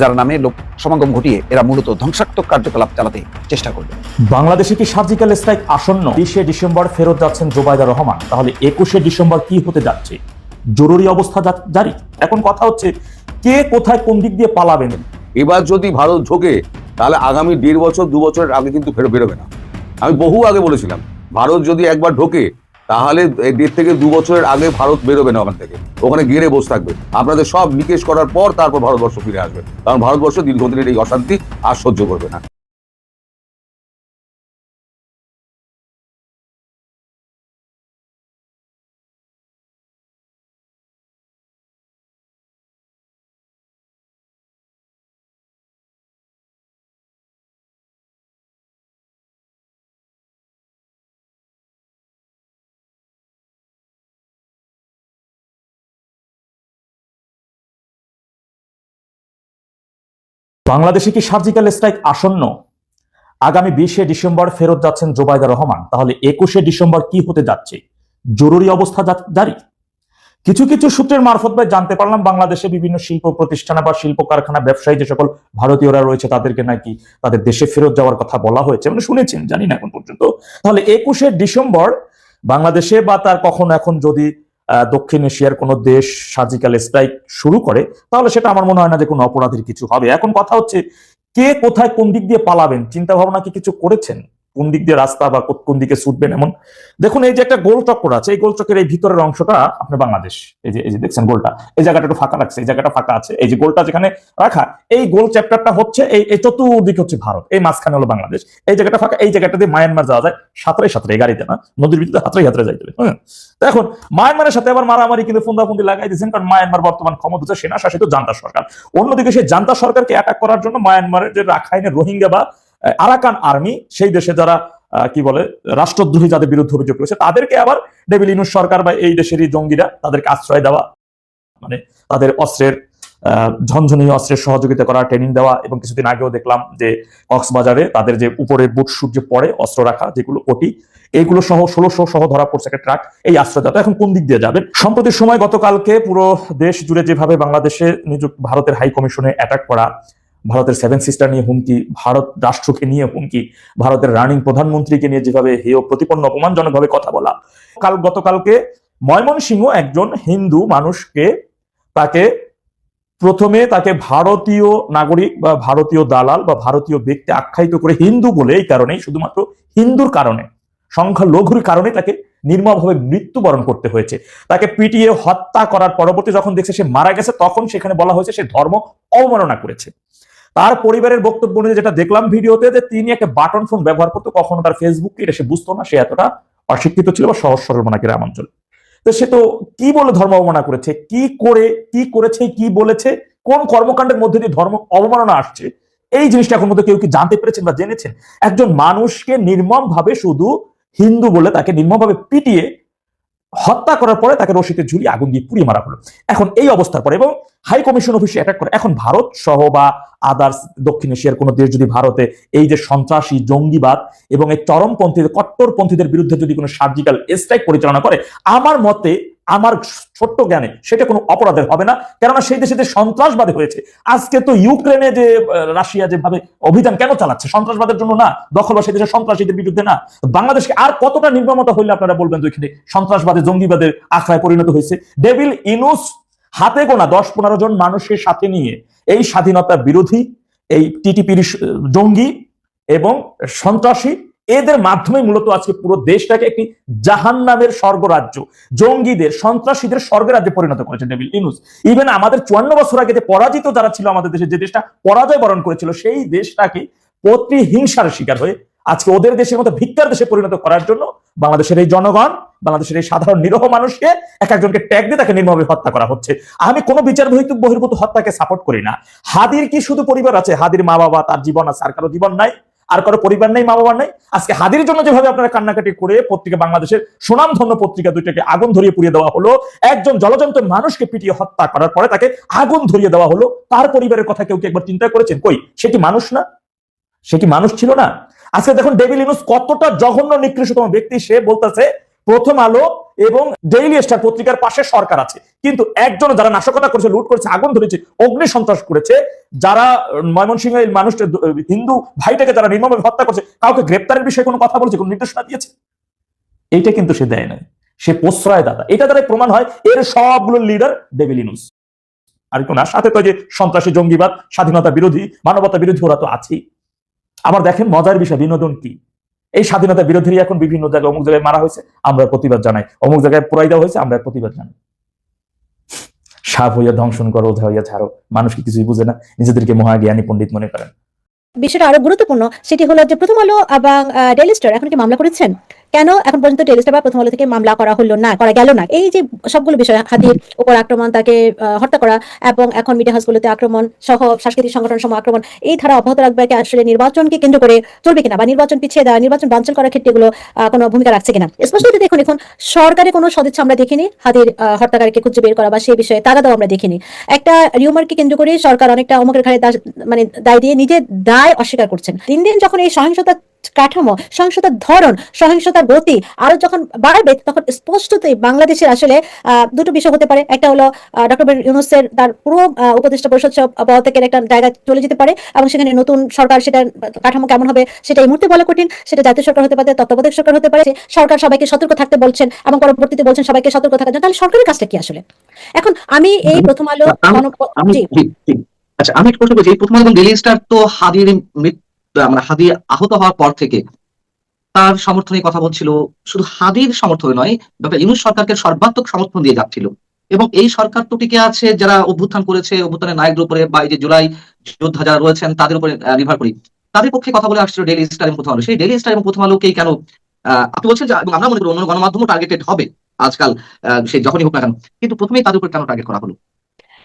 যার নামে লোক সমাগম ঘটিয়ে এরা মূলত ধ্বংসাত্মক কার্যকলাপ চালাতে চেষ্টা করবে। বাংলাদেশে কি সার্জিক্যাল স্ট্রাইক আসন্ন? 20শে ডিসেম্বর ফেরত যাচ্ছেন জোবাইদা রহমান, তাহলে 21শে ডিসেম্বর কি হতে যাচ্ছে? জরুরি অবস্থা জারি। এখন কথা হচ্ছে কে কোথায় কোন দিক দিয়ে পালাবেন। এবার যদি ভারত ঢোকে তাহলে আগামী 1.5 বছর 2 বছরের আগে কিন্তু বেরোবে না। আমি বহু আগে বলেছিলাম ভারত যদি একবার ঢোকে তাহলে 1.5 থেকে 2 বছরের আগে ভারত বেরোবে না ওখান থেকে, ওখানে গেড়ে বসে থাকবে। আপনাদের সব নিকেশ করার পর তারপর ভারতবর্ষ ফিরে আসবে, কারণ ভারতবর্ষ দীর্ঘদিনের এই অশান্তি আর সহ্য করবে না। বাংলাদেশে কি সার্জিক্যাল স্ট্রাইক আসন্ন? আগামী 20শে ডিসেম্বর ফেরত যাচ্ছেন জোবাইদা রহমান, তাহলে 21শে ডিসেম্বর কি হতে যাচ্ছে? জরুরি অবস্থা জারি। কিছু কিছু সূত্রের মারফত জানতে পারলাম বাংলাদেশে বিভিন্ন শিল্প প্রতিষ্ঠানে বা শিল্প কারখানা ব্যবসায়ী যে সকল ভারতীয়রা রয়েছে তাদেরকে নাকি তাদের দেশে ফেরত যাওয়ার কথা বলা হয়েছে, মানে শুনেছেন, জানি না এখন পর্যন্ত। তাহলে 21শে ডিসেম্বর বাংলাদেশে বা তার কখনো এখন যদি দক্ষিণ এশিয়ার কোনো দেশ সার্জিক্যাল স্ট্রাইক শুরু করে তাহলে সেটা আমার মনে হয় না যে কোনো অপরাধের কিছু হবে। এখন কথা হচ্ছে কে কোথায় কোন দিক দিয়ে পালাবেন, চিন্তা ভাবনা কি কিছু করেছেন? কোন দিক দিয়ে রাস্তা বা কোন দিকে ছুটবেন? এমন দেখুন, এই যে একটা গোল চক্কর আছে, এই গোল চক্রের এই ভিতরের অংশটা আপনার বাংলাদেশ, এই যে দেখছেন গোলটা, এই জায়গাটা একটু ফাঁকা রাখছে, এই জায়গাটা ফাঁকা আছে, এই যে গোলটা যেখানে রাখা, এই গোল চ্যাপ্টারটা হচ্ছে এই চতুর্দিকে হচ্ছে ভারত, এই মাঝখানে হলো বাংলাদেশ, এই জায়গাটা ফাঁকা, এই জায়গাটা দিয়ে মায়ানমার যাওয়া যায় সাঁতরে গাড়িতে না, নদীর ভিতরে হাতরে যাইতে হবে। হ্যাঁ, এখন মায়ানমারের সাথে আবার মারামারি কিন্তু ফোন্দাফুন্দি লাগাই দিয়েছেন, কারণ মায়ানমার বর্তমান ক্ষমতা সেনা শাসিত জান্তা সরকার। অন্যদিকে সেই জান্তা সরকারকে অ্যাটাক করার জন্য মায়ানমারের যে রাখাইনের রোহিঙ্গা বা আরাকান আর্মি, সেই দেশে যারা কি বলে রাষ্ট্রদ্রোহী যাদের বিরুদ্ধে অভিযোগ রয়েছে তাদেরকে আবার ডেভিল ইনুস সরকার বা এই দেশেরই জঙ্গিরা তাদেরকে আশ্রয় দেওয়া, মানে তাদের অস্ত্রের ঝনঝনীয় অস্ত্রের সহযোগিতা করা, ট্রেনিং দেওয়া। এবং কিছুদিন আগেও দেখলাম যে কক্সবাজারে তাদের যে উপরে বুট শুট যে পরে অস্ত্র রাখা যেগুলো ওটি, এইগুলো সহ 1600 সহ ধরা পড়ছে একটা ট্রাক, এই আশ্রয় দেওয়া। এখন কোন দিক দিয়ে যাবেন? সম্প্রতি সময় গতকালকে পুরো দেশ জুড়ে যেভাবে বাংলাদেশে ভারতের হাই কমিশনে অ্যাটাক করা, ভারতের 7 সিস্টার নিয়ে হুমকি, ভারত রাষ্ট্রকে নিয়ে হুমকি, ভারতের রানিং প্রধানমন্ত্রীকে নিয়ে যেভাবে হেয় প্রতিপন্ন অপমানজনক ভাবে কথা বলা, গতকালকে ময়মনসিংহ একজন হিন্দু মানুষকে প্রথমে তাকে ভারতীয় নাগরিক বা ভারতীয় দালাল বা ভারতীয় ব্যক্তি আখ্যায়িত করে হিন্দু বলে, এই কারণেই, শুধুমাত্র হিন্দুর কারণে, সংখ্যালঘুর কারণে তাকে নির্মমভাবে মৃত্যুবরণ করতে হয়েছে। তাকে পিটিয়ে হত্যা করার পরবর্তী যখন দেখছে সে মারা গেছে, তখন সেখানে বলা হয়েছে সে ধর্ম অবমাননা করেছে। তার পরিবারের বক্তব্য অনুযায়ী যেটা দেখলাম ভিডিওতে, যে তিনি একটা বাটন ফোন ব্যবহার করতো, কখনো তার ফেসবুককে এটা সে বুঝতো না, সে এতটা অশিক্ষিত ছিল বা সহজ সরল মনে গ্রামাঞ্চল। তো সে তো কি বলে ধর্ম অবমাননা করেছে, কি করেছে, কি বলেছে, কোন কর্মকাণ্ডের মধ্যে দিয়ে ধর্ম অবমাননা আসছে, এই জিনিসটা এখন মধ্যে কেউ কি জানতে পেরেছেন বা জেনেছেন? একজন মানুষকে নির্মম ভাবে, শুধু হিন্দু বলে তাকে নির্মম ভাবে পিটিয়ে হত্যা করার পরে তাকে রশিতে ঝুলিয়ে আগুন দিয়ে পুড়িয়ে মারা হলো। এখন এই অবস্থার পরে এবং হাই কমিশন অফিসে অ্যাটাক করে, এখন ভারত সহ বা আদার্স দক্ষিণ এশিয়ার কোন দেশ যদি ভারতে এই যে সন্ত্রাসী জঙ্গিবাদ এবং এই চরমপন্থী কট্টরপন্থীদের বিরুদ্ধে যদি কোনো সার্জিক্যাল স্ট্রাইক পরিচালনা করে, আমার মতে, আমার ছোট্ট জ্ঞানে, সেটা কোনো অপরাধের হবে না। কেননা সেই দেশে যে সন্ত্রাসবাদী হয়েছে, আজকে তো ইউক্রেনে যে রাশিয়া যেভাবে অভিযান কেন চালাচ্ছে, সন্ত্রাসবাদের জন্য না, দখল বা সেই দেশের সন্ত্রাসীদের বিরুদ্ধে না। বাংলাদেশকে আর কতটা নির্মমতা হইলে আপনারা বলবেন ওইখানে সন্ত্রাসবাদী জঙ্গিবাদের আখড়ায় পরিণত হয়েছে? ডেভিল ইনুস হাতে গোনা 10-15 জন মানুষের সাথে নিয়ে এই স্বাধীনতা বিরোধী, এই টিটিপির জঙ্গি এবং সন্ত্রাসী, এদের মাধ্যমে মূলত আজকে পুরো দেশটাকে একটি জাহান্নামের স্বর্গরাজ্য, জঙ্গিদের, সন্ত্রাসীদের স্বর্গরাজ্যে পরিণত করেছে ডেভিল ইনুস। ইভেন আমাদের 54 বছর আগে যে পরাজিত যারা ছিল, আমাদের দেশে যে দেশটা পরাজয় বরণ করেছিল, সেই দেশটাকে প্রতিহিংসার শিকার হয়ে আজকে ওদের দেশের মতো ভিক্ষার দেশে পরিণত করার জন্য বাংলাদেশের এই জনগণ, বাংলাদেশের এই সাধারণ নিরহ মানুষকে একজনকে ট্যাগ দিয়ে তাকে নির্মমভাবে হত্যা করা হচ্ছে। আমি কোনো বিচার বহির্ভূত হত্যাকে সাপোর্ট করি না। হাদির কি শুধু পরিবার আছে? হাদির মা বাবা, তার জীবন আছে, আর কারো জীবন নাই, আর কারো পরিবার নেই, মা বাবা নাই। আজকে হাদির জন্য যেভাবে আপনারা কান্নাকাটি করে পত্রিকা, বাংলাদেশের সুনামধন্য পত্রিকা দুইটাকে আগুন ধরিয়ে পুড়িয়ে দেওয়া হলো, একজন জলজন্ত মানুষকে পিটিয়ে হত্যা করার পরে তাকে আগুন ধরিয়ে দেওয়া হলো, তার পরিবারের কথা কেউ কি একবার চিন্তা করেছেন? কই, সে কি মানুষ না? সে কি মানুষ ছিল না? আজকে দেখুন ডেভিল ইনুস কতটা জঘন্য নিকৃষ্টতম ব্যক্তি। সে বলতেছে প্রথম আলো এবং ডেইলি স্টার পত্রিকার পাশে সরকার আছে, কিন্তু একজন যারা নাশকতা করেছে, লুট করেছে, আগুন ধরেছে, অগ্নি সন্ত্রাস করেছে, যারা ময়মনসিংহের মানুষটা হিন্দু ভাইটাকে যারা নির্মমভাবে হত্যা করছে, কাউকে গ্রেপ্তারের বিষয়ে কোনো কথা বলেছে, কোনো নির্দেশনা দিয়েছে? এইটা কিন্তু সে দেয় নাই, সে প্রশ্রয় দাতা। এটা দ্বারা প্রমাণ হয় এর সবগুলো লিডার ডেভিল ইউনূস। আর কেউ না, সাথে তো যে সন্ত্রাসী, জঙ্গিবাদ, স্বাধীনতা বিরোধী, মানবতা বিরোধী ওরা তো আছেই। আবার দেখেন মজার বিষয়, বিনোদন কি, এই স্বাধীনতা বিরোধীরা এখন বিভিন্ন জায়গায়, অমুক জায়গায় মারা হয়েছে আমরা প্রতিবাদ জানাই, অমুক জায়গায় পোড়াই দেওয়া হয়েছে আমরা প্রতিবাদ জানাই। সাপ হইয়া ধ্বংসন করো, ওঝা হইয়া ছাড়ো, মানুষ কি কিছুই বুঝে না, নিজেদেরকে মহাজ্ঞানী পণ্ডিত মনে করেন। বিষয়টা আরো গুরুত্বপূর্ণ, সেটি হলো যে প্রথম আলো এবং ডেইলি স্টার এখন কি মামলা করেছেন? কেন এখন পর্যন্ত ডেইলি স্টার বা প্রথম আলো থেকে মামলা করা হলো না, করা গেল না? এই যে সবগুলো বিষয়, হাদির উপর আক্রমণ, তাকে হত্যা করা, এবং এখন মিডিয়া হাউসগুলোতে আক্রমণ সহ সাংস্কৃতিক সংগঠন সহ আক্রমণ, এই ধারা অব্যাহত রাখবে কি? আসলে নির্বাচনকে কেন্দ্র করে চলবে কিনা, বা নির্বাচন পিছিয়ে দেওয়া, নির্বাচন বানচাল করার ক্ষেত্রে এগুলো কোনো ভূমিকা রাখছে কিনা? স্পষ্টত দেখুন, এখন সরকারের কোনো সদিচ্ছা আমরা দেখিনি হাদির হত্যাকারীকে খুঁজে বের করা বা সেই বিষয়ে তাগাদাও আমরা দেখিনি। একটা রিউমারকে কেন্দ্র করে সরকার অনেকটা অমুকের ঘাড়ে মানে দায় দিয়ে নিজের দায় অস্বীকার করছেন। দিন দিন যখন এই সহিংসতা কাঠামো, সহিংসতার ধরন, সহিংসতার গতি আরো যখন বাড়বে, তখন স্পষ্টতই বাংলাদেশের আসলে দুটো বিষয় হতে পারে। একটা হলো ডক্টর ইউনূসের তার পুরো উপদেষ্টা পরিষদ পদত্যাগের একটা জায়গায় চলে যেতে পারে, এবং সেখানে নতুন সরকার, সেটার কাঠামো কেমন হবে সেটা এই মুহূর্তে বলা কঠিন। সেটা জাতীয় সরকার হতে পারে, তত্ত্বাবধায়ক সরকার হতে পারে। সরকার সবাইকে সতর্ক থাকতে বলছেন এবং পরবর্তীতে বলছেন সবাইকে সতর্ক থাকার জন্য। তাহলে সরকারের কাজটা কি আসলে? এখন আমি এই প্রথম আলো আচ্ছা, আমি একটু প্রশ্ন করছি, এই প্রথম আলো এবং ডেইলি স্টার তো হাদির মানে হাদি আহত হওয়ার পর থেকে তার সমর্থনে কথা বলছিল, শুধু হাদির সমর্থনে নয়, ডক্টর ইউনূস সরকারকে সর্বাত্মক সমর্থন দিয়ে যাচ্ছিল। এবং এই সরকার তো টিকে আছে যারা অভ্যুত্থান করেছে, অভ্যুত্থানের নায়কদের উপরে, বা এই যে জুলাই যোদ্ধা যারা রয়েছেন তাদের উপরে নির্ভর করি, তাদের পক্ষে কথা বলে আসছিল ডেইলি স্টার এবং প্রথম আলো। সেই ডেইলি স্টার এবং প্রথম আলোকেই কেন আপনি বলছেন যে, এবং আমরা মনে করি অন্য গণমাধ্যমও টার্গেটেড হবে আজকাল, সেই যখনই হোক না কেন, কিন্তু প্রথমেই তাদের উপর কেন টার্গেট করা হলো?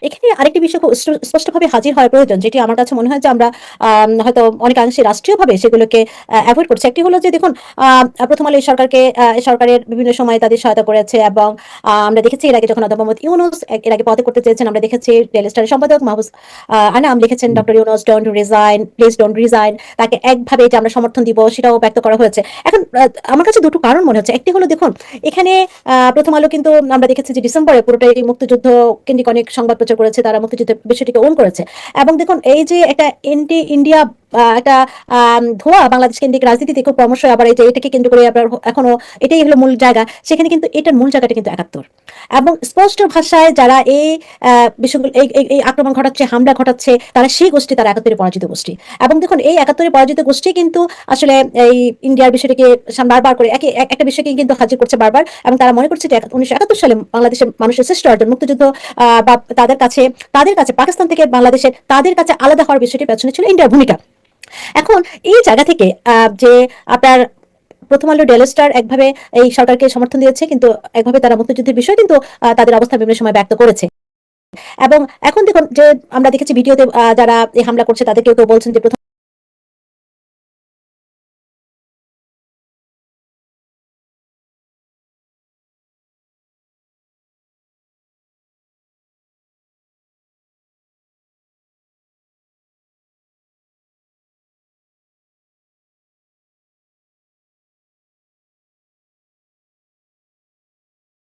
এখানে আরেকটি বিষয় খুব স্পষ্টভাবে হাজির হওয়ার প্রয়োজন, যেটি আমার কাছে মনে হয় যে আমরা হয়তো অনেকাংশে রাষ্ট্রীয়ভাবে সেগুলোকে অ্যাভয়েড করছি। একটি হলো যে দেখুন, প্রথম আলো এই সরকারকে, সরকারের বিভিন্ন সময় তাদের সহায়তা করেছে, এবং আমরা দেখেছি এর আগে যখন অধ্যাপক মোহাম্মদ ইউনূস এর আগে পদে করতে চেয়েছেন, আমরা দেখেছি ডেইলি স্টারের সম্পাদক মাহফুজ আনাম লিখেছেন, doctor Yunus don't resign, please don't resign, তাকে একভাবে যে আমরা সমর্থন দিব সেটাও ব্যক্ত করা হয়েছে। এখন আমার কাছে দুটো কারণ মনে হচ্ছে। একটি হলো দেখুন, এখানে প্রথম আলো কিন্তু আমরা দেখেছি যে ডিসেম্বরে পুরোটাই মুক্তিযুদ্ধ কেন্দ্রিক অনেক সংবাদ প্রচার করেছে, তারা মুক্তিযুদ্ধের বিষয়টিকে ওন করেছে। এবং দেখুন, এই যে একটা এন্টি ইন্ডিয়া একটা ধোয়া বাংলাদেশ কেন্দ্রিক রাজনীতিতে খুব ক্রমশ, আবার এই যে এটাকে কেন্দ্র করে আবার এখনো এটাই হলো মূল জায়গা, সেখানে কিন্তু এটার মূল জায়গাটা কিন্তু ৭১। এবং স্পষ্ট ভাষায় যারা এই বিষয়গুলো, এই আক্রমণ ঘটাচ্ছে, হামলা ঘটাচ্ছে, তারা সেই গোষ্ঠী, তারা ৭১-এর পরাজিত গোষ্ঠী। এবং দেখুন, এই ৭১-এর পরাজিত গোষ্ঠী কিন্তু আসলে এই ইন্ডিয়ার বিষয়টিকে বারবার করে একটা বিষয়কে কিন্তু হাজির করছে বারবার, এবং তারা মনে করছে যে ১৯৭১ সালে বাংলাদেশের মানুষের শ্রেষ্ঠ অর্জন মুক্তিযুদ্ধ, বা তাদের কাছে পাকিস্তান থেকে বাংলাদেশের তাদের কাছে আলাদা হওয়ার বিষয়টির পেছনে ছিল ইন্ডিয়ার ভূমিকা। এখন এই জায়গা থেকে যে আপনার প্রথম আলো, ডেইলি স্টার একভাবে এই সরকারকে সমর্থন দিয়েছে, কিন্তু একভাবে তারা মুক্তিযুদ্ধের বিষয় কিন্তু তাদের অবস্থা বিভিন্ন সময় ব্যক্ত করেছে। এবং এখন দেখুন যে আমরা দেখেছি ভিডিওতে যারা এই হামলা করছে তাদের কেউ কেউ বলছেন যে প্রথম